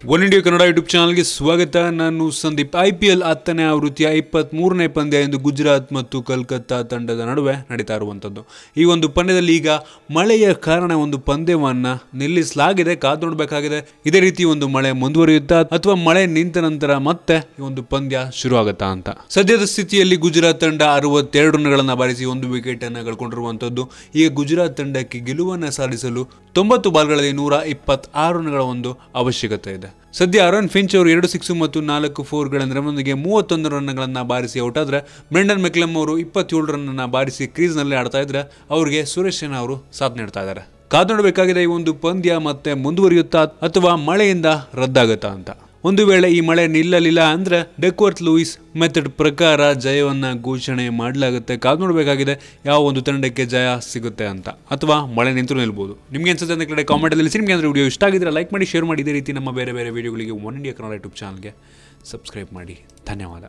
One India Kannada YouTube ಚಾನಲ್ಗೆ ಸ್ವಾಗತ. ನಾನು ಸಂದೀಪ್. IPL 10ನೇ ಆವೃತ್ತಿಯ 23ನೇ ಪಂದ್ಯ ಎಂದು ಗುಜರಾತ್ ಮತ್ತು ಕಲ್ಕತ್ತಾ ತಂಡದ ನಡುವೆ ನಡೀತಾ ಇರುವಂಥದ್ದು. ಈ ಒಂದು ಪಂದ್ಯದಲ್ಲಿ ಈಗ ಮಳೆಯ ಕಾರಣ ಒಂದು ಪಂದ್ಯವನ್ನು ನಿಲ್ಲಿಸಲಾಗಿದೆ. ಕಾದು ನೋಡಬೇಕಾಗಿದೆ ಇದೇ ರೀತಿ ಒಂದು ಮಳೆ ಮುಂದುವರಿಯುತ್ತಾ ಅಥವಾ ಮಳೆ ನಿಂತ ನಂತರ ಮತ್ತೆ ಈ ಒಂದು ಪಂದ್ಯ ಶುರು ಆಗುತ್ತಾ ಅಂತ. ಸದ್ಯದ ಸ್ಥಿತಿಯಲ್ಲಿ ಗುಜರಾತ್ ತಂಡ 62 ರನ್ಗಳನ್ನು ಬಾರಿಸಿ 1 ವಿಕೆಟ್ ಅನ್ನು ಕಳ್ಕೊಂಡಿರುವಂಥದ್ದು. ಈಗ ಗುಜರಾತ್ ತಂಡಕ್ಕೆ ಗೆಲುವನ್ನು ಸಾಧಿಸಲು 90 ಬಾಲ್ಗಳಲ್ಲಿ 126 ರನ್ಗಳ ಒಂದು ಅವಶ್ಯಕತೆ ಇದೆ. ಸದ್ಯ ಅರೋನ್ ಫಿಂಚ್ ಅವರು 2 ಸಿಕ್ಸ್ ಮತ್ತು 4 ಫೋರ್ಗಳ ನೆರವಿನೊಂದಿಗೆ 31 ರನ್ಗಳನ್ನು ಬಾರಿಸಿ ಔಟ್ ಆದ್ರೆ, ಬ್ರೆಂಡನ್ ಮೆಕ್ಲಮ್ ಅವರು 27 ರನ್ನನ್ನು ಬಾರಿಸಿ ಕ್ರೀಸ್ನಲ್ಲಿ ಆಡ್ತಾ ಇದ್ರೆ ಅವರಿಗೆ ಸುರೇಶ್ ರೈನಾ ಅವರು ಸಾಥ್ ನೀಡ್ತಾ ಇದ್ದಾರೆ. ಕಾದು ನೋಡಬೇಕಾಗಿದೆ ಈ ಒಂದು ಪಂದ್ಯ ಮತ್ತೆ ಮುಂದುವರಿಯುತ್ತಾ ಅಥವಾ ಮಳೆಯಿಂದ ರದ್ದಾಗುತ್ತಾ ಅಂತ. ಒಂದು ವೇಳೆ ಈ ಮಳೆ ನಿಲ್ಲಲಿಲ್ಲ ಅಂದ್ರೆ ಡಕ್ವರ್ತ್ ಲೂಯಿಸ್ ಮೆಥಡ್ ಪ್ರಕಾರ ಜಯವನ್ನ ಘೋಷಣೆ ಮಾಡಲಾಗುತ್ತೆ. ಕಾದು ನೋಡಬೇಕಾಗಿದೆ ಯಾವ ಒಂದು ತಂಡಕ್ಕೆ ಜಯ ಸಿಗುತ್ತೆ ಅಂತ, ಅಥವಾ ಮಳೆ ನಿಂತರೂ ನಿಲ್ಬಹುದು. ನಿಮ್ಗೆ ಅನ್ಸುತ್ತೆ ಅಂತ ಕಡೆ ಕಾಮೆಂಟ್ ಅಲ್ಲಿ ತಿಳಿಸಿ. ನಿಮಗೆ ಅಂದ್ರೆ ವಿಡಿಯೋ ಇಷ್ಟ ಆಗಿದ್ರೆ ಲೈಕ್ ಮಾಡಿ, ಶೇರ್ ಮಾಡಿ. ಇದೇ ರೀತಿ ನಮ್ಮ ಬೇರೆ ಬೇರೆ ವಿಡಿಯೋಗಳಿಗೆ ಒನ್ ಇಂಡಿಯಾ ಕನ್ನಡ ಯೂಟ್ಯೂಬ್ ಚಾನಲ್ಗೆ ಸಬ್ಸ್ಕ್ರೈಬ್ ಮಾಡಿ. ಧನ್ಯವಾದ.